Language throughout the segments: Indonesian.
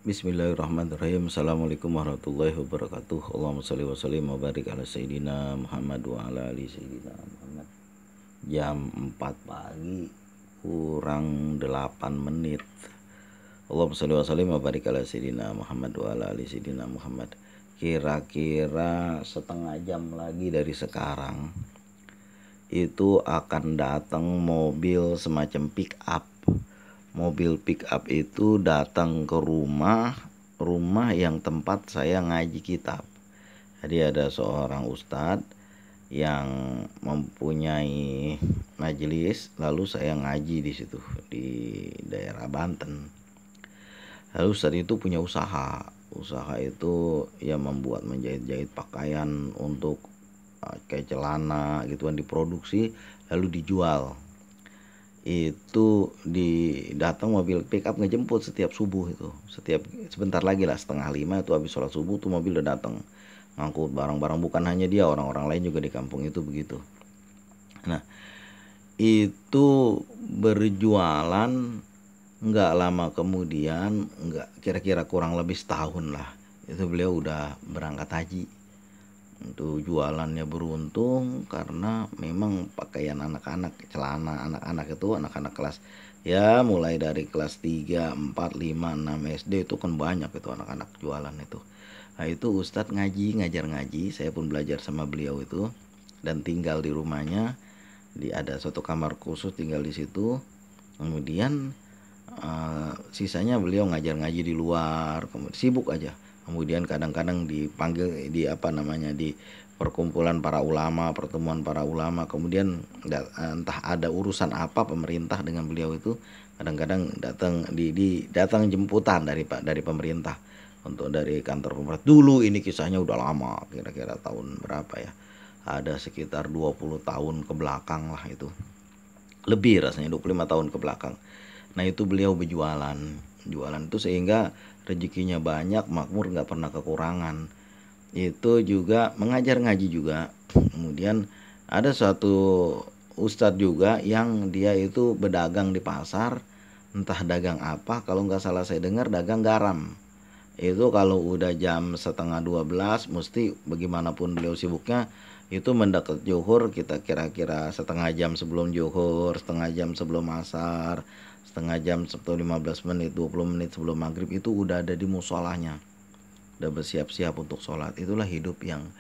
Bismillahirrahmanirrahim. Assalamualaikum warahmatullahi wabarakatuh. Allahumma sholli wa sallim wa barik ala sayyidina Muhammad wa ala ali sayyidina Muhammad. Jam 4 pagi kurang 8 menit. Allahumma sholli wa sallim wa barik ala sayyidina Muhammad wa ala ali sayyidina Muhammad. Kira-kira setengah jam lagi dari sekarang itu akan datang mobil semacam pick up. Mobil pick up itu datang ke rumah yang tempat saya ngaji kitab. Jadi ada seorang ustadz yang mempunyai majelis, lalu saya ngaji di situ di daerah Banten. Lalu ustadz itu punya usaha itu ya membuat menjahit-jahit pakaian untuk kayak celana gitu kan, diproduksi lalu dijual. Itu datang mobil pick up ngejemput setiap subuh, itu setiap sebentar lagi lah, 4:30 itu habis sholat subuh tuh mobil udah datang ngangkut barang-barang. Bukan hanya dia, orang-orang lain juga di kampung itu begitu. Nah itu berjualan, nggak lama kemudian, nggak kira-kira kurang lebih setahun lah, itu beliau udah berangkat haji. Itu jualannya beruntung karena memang pakaian anak-anak, celana anak-anak itu anak-anak kelas ya mulai dari kelas 3, 4, 5, 6 SD itu kan banyak itu anak-anak jualan itu. Nah itu Ustadz ngajar ngaji, saya pun belajar sama beliau itu dan tinggal di rumahnya. Ada suatu kamar khusus, tinggal di situ. Kemudian sisanya beliau ngajar ngaji di luar, kemudian sibuk aja. Kemudian kadang-kadang dipanggil di perkumpulan para ulama, pertemuan para ulama. Kemudian entah ada urusan apa pemerintah dengan beliau itu, kadang-kadang datang jemputan dari pemerintah, untuk dari kantor pemerintah. Dulu ini kisahnya udah lama, kira-kira tahun berapa ya? Ada sekitar 20 tahun ke belakang lah itu. Lebih rasanya 25 tahun ke belakang. Nah itu beliau berjualan itu sehingga rezekinya banyak, makmur, nggak pernah kekurangan. Itu juga mengajar ngaji juga. Kemudian ada suatu ustadz juga yang dia itu berdagang di pasar, entah dagang apa, kalau nggak salah saya dengar dagang garam. Itu kalau udah jam 11:30 mesti bagaimanapun beliau sibuknya, itu mendekat zuhur, kita kira-kira setengah jam sebelum zuhur, setengah jam sebelum asar, setengah jam 15 menit, 20 menit sebelum maghrib itu udah ada di musolahnya, udah bersiap-siap untuk sholat. Itulah hidup yang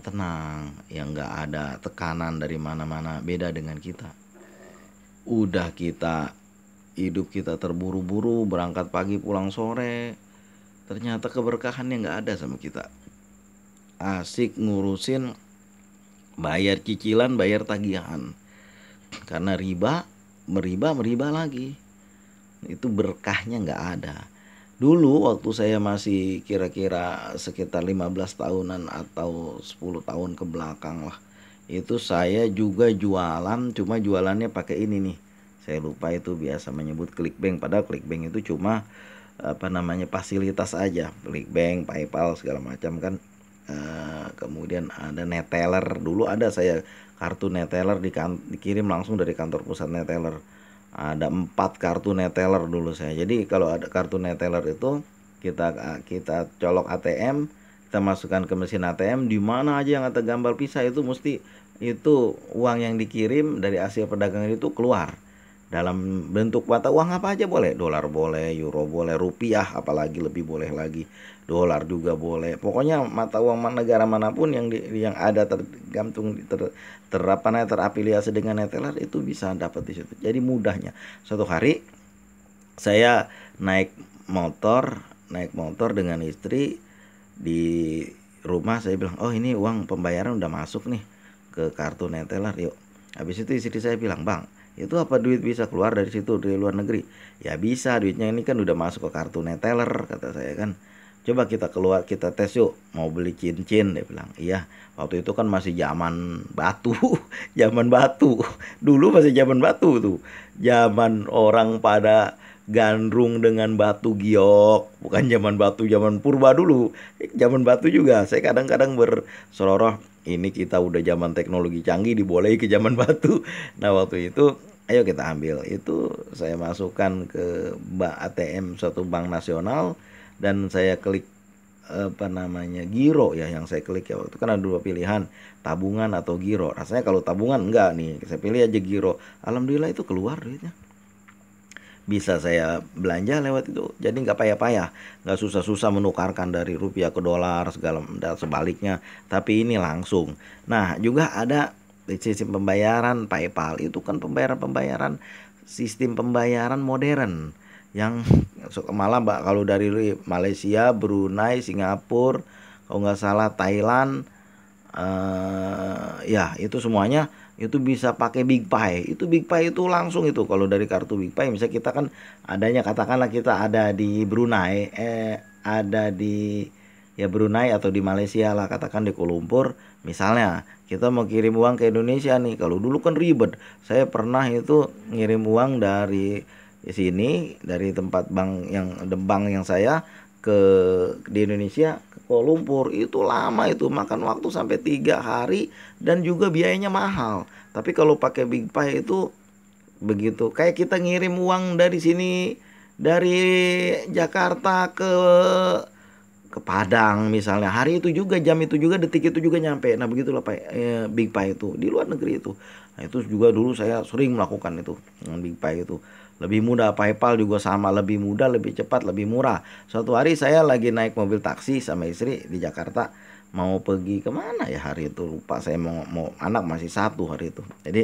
tenang, yang nggak ada tekanan dari mana-mana. Beda dengan kita, udah kita hidup kita terburu-buru, berangkat pagi pulang sore, ternyata keberkahannya nggak ada sama kita. Asik ngurusin bayar cicilan, bayar tagihan, karena meriba lagi, itu berkahnya nggak ada. Dulu waktu saya masih kira-kira sekitar 15 tahunan atau 10 tahun ke belakang lah, itu saya juga jualan, cuma jualannya pakai ini nih, saya lupa itu biasa menyebut ClickBank, padahal ClickBank itu cuma fasilitas aja, ClickBank, PayPal segala macam kan. Kemudian ada neteller, dulu ada saya kartu neteller dikirim langsung dari kantor pusat neteller. Ada 4 kartu neteller dulu saya. Jadi kalau ada kartu neteller itu kita colok ATM, kita masukkan ke mesin ATM, di mana aja yang ada gambar pisah itu mesti itu uang yang dikirim dari hasil perdagangan itu keluar dalam bentuk mata uang apa aja boleh, dolar boleh, euro boleh, rupiah apalagi lebih boleh lagi, dolar juga boleh. Pokoknya mata uang negara manapun yang ada tergantung terafiliasi dengan neteller itu bisa dapat di situ. Jadi mudahnya. Suatu hari saya naik motor dengan istri di rumah, saya bilang, "Oh, ini uang pembayaran udah masuk nih ke kartu neteller, yuk." Habis itu istri saya bilang, "Bang, itu apa duit bisa keluar dari situ dari luar negeri?" "Ya bisa, duitnya ini kan udah masuk ke kartu neteller," kata saya kan. "Coba kita keluar, kita tes yuk, mau beli cincin," dia bilang. Iya, waktu itu kan masih zaman batu. Zaman batu dulu, masih zaman batu tuh, zaman orang pada gandrung dengan batu giok, bukan zaman batu zaman purba dulu, zaman batu juga. Saya kadang-kadang berseloroh, ini kita udah zaman teknologi canggih dibolehi ke zaman batu. Nah waktu itu ayo kita ambil itu, saya masukkan ke ATM suatu bank nasional, dan saya klik giro ya, yang saya klik ya, waktu kan ada 2 pilihan, tabungan atau giro. Rasanya kalau tabungan enggak nih, saya pilih aja giro. Alhamdulillah itu keluar duitnya, bisa saya belanja lewat itu, jadi nggak payah-payah, nggak susah-susah menukarkan dari rupiah ke dolar segala dan sebaliknya, tapi ini langsung. Nah juga ada sistem pembayaran PayPal, itu kan pembayaran sistem pembayaran modern yang malah kalau dari Malaysia, Brunei, Singapura, kalau nggak salah Thailand, ya itu semuanya itu bisa pakai BigPay. Itu BigPay itu langsung itu kalau dari kartu BigPay, misalnya kita kan adanya, katakanlah kita ada di Brunei, ada di ya Brunei atau di Malaysia lah, katakan di Kuala Lumpur misalnya, kita mau kirim uang ke Indonesia nih. Kalau dulu kan ribet, saya pernah itu ngirim uang dari sini, dari tempat bank yang saya ke di Indonesia ke Kuala Lumpur, itu lama, itu makan waktu sampai 3 hari dan juga biayanya mahal. Tapi kalau pakai BigPay itu begitu, kayak kita ngirim uang dari sini, dari Jakarta ke Padang misalnya, hari itu juga, jam itu juga, detik itu juga nyampe. Nah begitulah Pak, BigPay itu di luar negeri itu. Nah itu juga dulu saya sering melakukan itu dengan BigPay itu. Lebih mudah, PayPal juga sama, lebih mudah, lebih cepat, lebih murah. Suatu hari saya lagi naik mobil taksi sama istri di Jakarta, mau pergi kemana ya hari itu, lupa saya, mau anak masih 1 hari itu. Jadi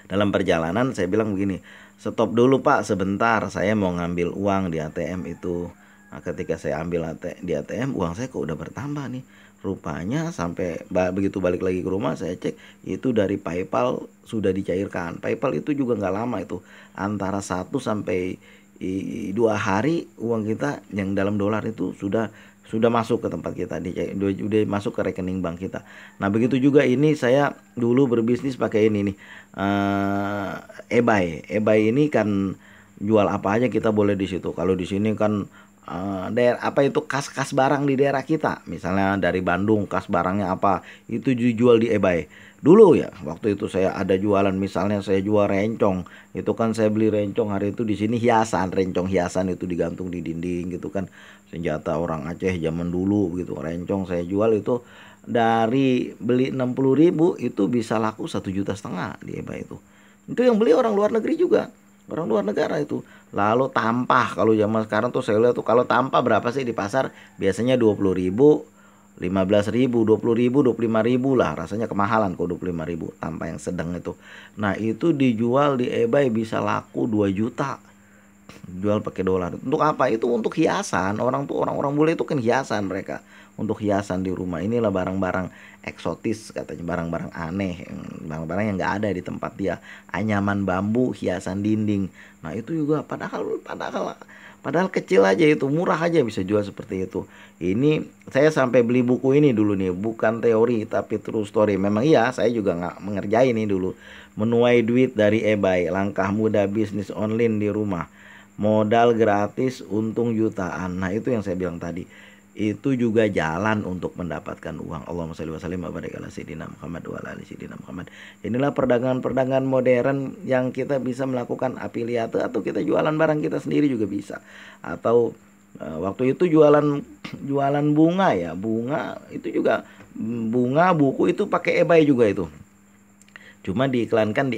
dalam perjalanan saya bilang begini, stop dulu Pak sebentar, saya mau ngambil uang di ATM itu. Nah ketika saya ambil di ATM, uang saya kok udah bertambah nih. Rupanya sampai begitu balik lagi ke rumah, saya cek itu dari PayPal sudah dicairkan. PayPal itu juga nggak lama itu, antara 1 sampai 2 hari uang kita yang dalam dolar itu sudah masuk ke tempat kita, udah masuk ke rekening bank kita. Nah begitu juga ini, saya dulu berbisnis pakai ini nih, eBay ini kan jual apa aja kita boleh di situ. Kalau di sini kan daerah apa itu, kas barang di daerah kita, misalnya dari Bandung, kas barangnya apa itu dijual di eBay. Dulu ya waktu itu saya ada jualan, misalnya saya jual rencong, itu kan saya beli rencong hari itu di sini hiasan, rencong hiasan itu digantung di dinding gitu kan, senjata orang Aceh zaman dulu gitu. Rencong saya jual itu, dari beli 60.000 itu bisa laku 1,5 juta di eBay itu yang beli orang luar negeri juga, orang luar negara itu. Lalu tampah, kalau zaman sekarang tuh saya lihat tuh, kalau tampah berapa sih di pasar, biasanya 20.000, 15.000, 20.000, 25.000 lah, rasanya kemahalan kok 25.000 tampah yang sedang itu. Nah itu dijual di eBay bisa laku 2 juta, jual pakai dolar. Untuk apa? Itu untuk hiasan. Orang-orang bule itu kan hiasan mereka, untuk hiasan di rumah. Inilah barang-barang eksotis katanya, barang-barang aneh, barang-barang yang nggak ada di tempat dia. Anyaman bambu, hiasan dinding. Nah itu juga padahal kecil aja itu, murah aja bisa jual seperti itu. Ini saya sampai beli buku ini dulu nih, bukan teori tapi true story. Memang iya, saya juga nggak mengerjain ini dulu. Menuai duit dari eBay, langkah mudah bisnis online di rumah. Modal gratis, untung jutaan. Nah itu yang saya bilang tadi, itu juga jalan untuk mendapatkan uang. Allahumma sholli wa sallim wa barik ala sayyidina Muhammad wa ala ali sayyidina Muhammad. Inilah perdagangan-perdagangan modern yang kita bisa melakukan afiliate, atau kita jualan barang kita sendiri juga bisa. Atau waktu itu jualan bunga ya, bunga itu juga, bunga buku itu pakai eBay juga itu. Cuma diiklankannya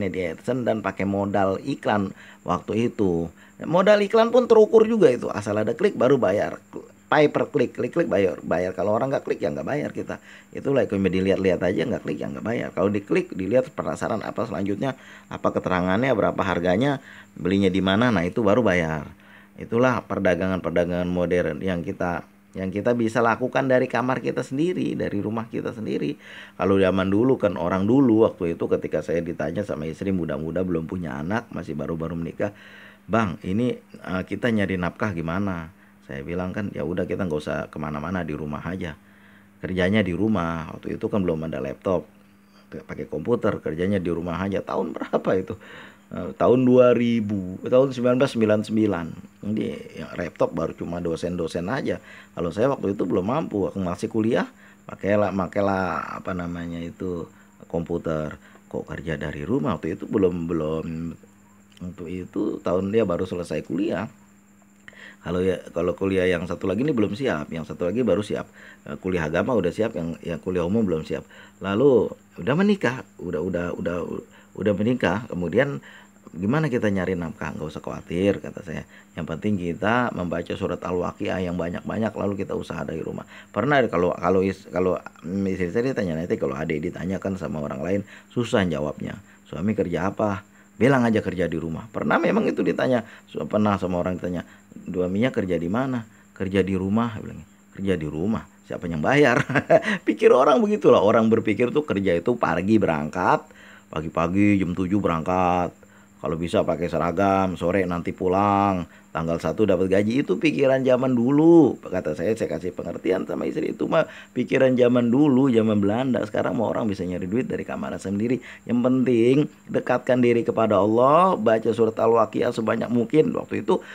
di AdSense dan pakai modal iklan waktu itu. Modal iklan pun terukur juga itu, asal ada klik baru bayar. Pay per klik, klik bayar. Kalau orang nggak klik ya nggak bayar kita. Itulah like, dilihat-lihat aja, nggak klik ya nggak bayar. Kalau diklik, dilihat penasaran apa selanjutnya, apa keterangannya, berapa harganya, belinya di mana, nah itu baru bayar. Itulah perdagangan-perdagangan modern yang kita bisa lakukan dari kamar kita sendiri, dari rumah kita sendiri. Kalau zaman dulu kan, orang dulu waktu itu ketika saya ditanya sama istri, muda-muda belum punya anak, masih baru-baru menikah, "Bang, ini kita nyari nafkah gimana?" Saya bilang kan, ya udah kita nggak usah kemana-mana, di rumah aja. Kerjanya di rumah. Waktu itu kan belum ada laptop, pakai komputer, kerjanya di rumah aja. Tahun berapa itu? Tahun 2000, tahun 1999. Jadi yang laptop baru cuma dosen-dosen aja. Kalau saya waktu itu belum mampu, aku masih kuliah, pakailah apa namanya itu, komputer. Kok kerja dari rumah? Waktu itu belum, untuk itu tahun dia baru selesai kuliah. Kalau kuliah yang satu lagi ini belum siap, yang satu lagi baru siap. Kuliah agama udah siap, yang kuliah umum belum siap. Lalu udah menikah, udah menikah, kemudian gimana kita nyari nafkah? Nggak usah khawatir, kata saya. Yang penting kita membaca surat Al-Waqiah yang banyak-banyak, lalu kita usaha dari rumah. Pernah kalau istri saya ditanya, nanti kalau adik ditanyakan sama orang lain susah jawabnya. Suami kerja apa? Bilang aja kerja di rumah. Pernah memang itu ditanya, pernah sama orang ditanya, suaminya kerja di mana? Kerja di rumah, bilang. Kerja di rumah. Siapa yang bayar? Pikir orang begitulah. Orang berpikir tuh kerja itu pagi berangkat, pagi-pagi jam 7 berangkat. Kalau bisa pakai seragam, sore nanti pulang. Tanggal 1 dapat gaji. Itu pikiran zaman dulu. Kata saya kasih pengertian sama istri, itu mah pikiran zaman dulu, zaman Belanda. Sekarang mau orang bisa nyari duit dari kamar sendiri. Yang penting dekatkan diri kepada Allah, baca surat Al-Waqiah sebanyak mungkin. Waktu itu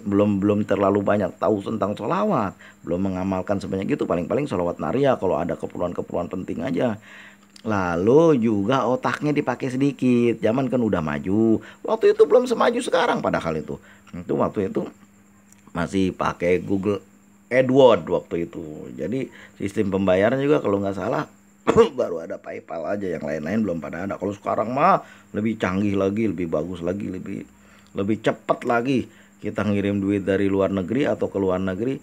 belum terlalu banyak tahu tentang sholawat, belum mengamalkan sebanyak itu. Paling-paling sholawat naria kalau ada keperluan-keperluan penting aja. Lalu juga otaknya dipakai sedikit. Zaman kan udah maju. Waktu itu belum semaju sekarang padahal itu. Itu waktu itu masih pakai Google AdWords waktu itu. Jadi sistem pembayaran juga kalau nggak salah baru ada PayPal aja, yang lain-lain belum pada ada. Kalau sekarang mah lebih canggih lagi, lebih bagus lagi, lebih cepat lagi. Kita ngirim duit dari luar negeri atau ke luar negeri,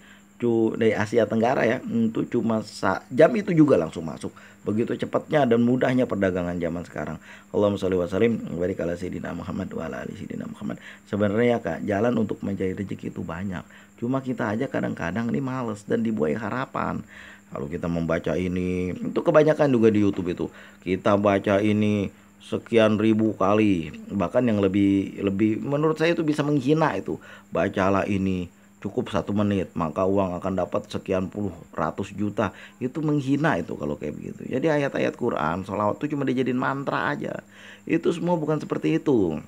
dari Asia Tenggara ya, itu cuma jam itu juga langsung masuk. Begitu cepatnya dan mudahnya perdagangan zaman sekarang. Allahumma sholli wa sallim barik ala sayyidina Muhammad wa ala ali sayyidina Muhammad. Sebenarnya ya Kak, jalan untuk mencari rezeki itu banyak. Cuma kita aja kadang-kadang ini males dan dibuai harapan. Kalau kita membaca ini, itu kebanyakan juga di YouTube itu. Kita baca ini sekian ribu kali, bahkan yang lebih menurut saya itu bisa menghina itu. Bacalah ini cukup 1 menit, maka uang akan dapat sekian puluh ratus juta. Itu menghina itu kalau kayak begitu. Jadi ayat-ayat Quran, sholawat itu cuma dijadiin mantra aja. Itu semua bukan seperti itu.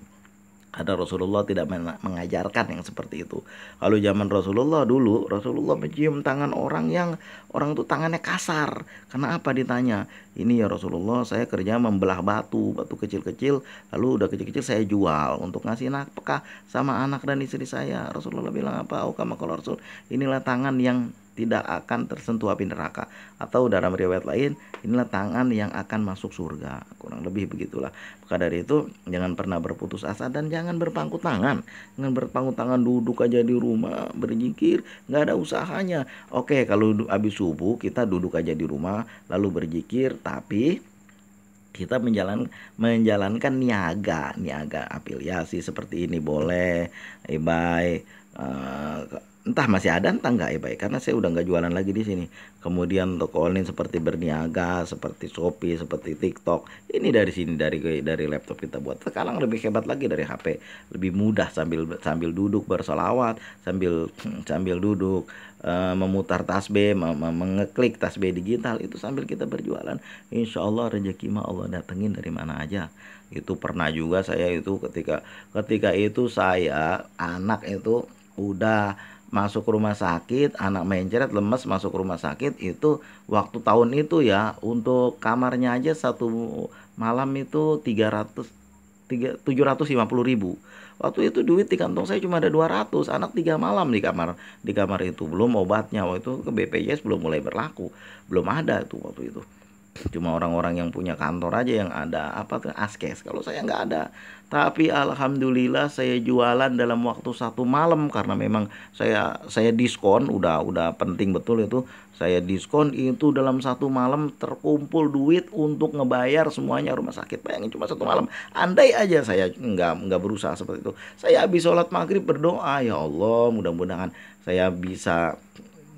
Ada Rasulullah tidak mengajarkan yang seperti itu. Kalau zaman Rasulullah dulu, Rasulullah mencium tangan orang yang orang itu tangannya kasar. Karena apa ditanya? Ini ya Rasulullah, saya kerja membelah batu kecil-kecil, lalu udah kecil-kecil saya jual untuk ngasih nafkah sama anak dan istri saya. Rasulullah bilang apa? Oh, kama kalau Rasul, inilah tangan yang tidak akan tersentuh api neraka. Atau dalam riwayat lain, inilah tangan yang akan masuk surga. Kurang lebih begitulah. Maka dari itu jangan pernah berputus asa dan jangan berpangku tangan. Jangan berpangku tangan duduk aja di rumah berzikir, nggak ada usahanya. Oke, kalau habis subuh kita duduk aja di rumah lalu berzikir, tapi kita menjalankan niaga afiliasi seperti ini boleh. Bye. Entah masih ada entah enggak ya baik, karena saya udah nggak jualan lagi di sini. Kemudian toko online seperti Berniaga, seperti Shopee, seperti TikTok, ini dari sini, dari laptop kita buat. Sekarang lebih hebat lagi dari HP, lebih mudah sambil duduk bersolawat, sambil duduk memutar tasbih, mengeklik tasbih digital itu sambil kita berjualan. Insya Allah rezeki mah Allah datengin dari mana aja. Itu pernah juga saya itu ketika itu saya anak itu udah masuk rumah sakit, anak mencret lemes masuk rumah sakit. Itu waktu tahun itu ya, untuk kamarnya aja satu malam itu 750.000. Waktu itu duit di kantong saya cuma ada 200. Anak 3 malam di kamar itu, belum obatnya. Waktu itu ke BPJS belum mulai berlaku, belum ada itu waktu itu. Cuma orang-orang yang punya kantor aja yang ada apa tuh askes. Kalau saya nggak ada. Tapi alhamdulillah saya jualan dalam waktu 1 malam, karena memang saya diskon, udah penting betul itu. Saya diskon itu dalam 1 malam terkumpul duit untuk ngebayar semuanya rumah sakit. Bayangin cuma 1 malam. Andai aja saya nggak berusaha seperti itu. Saya habis sholat maghrib berdoa, ya Allah mudah-mudahan saya bisa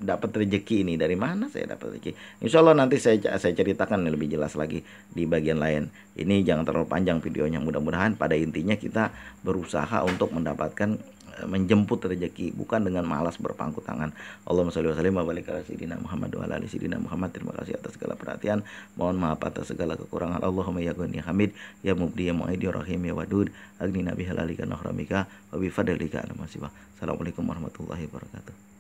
dapat rezeki ini. Dari mana saya dapat rezeki? Insya Allah nanti saya ceritakan lebih jelas lagi di bagian lain. Ini jangan terlalu panjang videonya. Mudah-mudahan pada intinya kita berusaha untuk mendapatkan menjemput rezeki, bukan dengan malas berpangku tangan. Allahumma sholli wa sallim wa barik ala sayyidina Muhammad wa ala ali sayyidina Muhammad. Terima kasih atas segala perhatian. Mohon maaf atas segala kekurangan. Allahumma ya Ghani ya Hamid ya Mubdi ya Mu'id ya Rahim ya Wadud. Agni nabi halalika nahramika wa bi fadlika ala masibah. Assalamualaikum warahmatullahi wabarakatuh.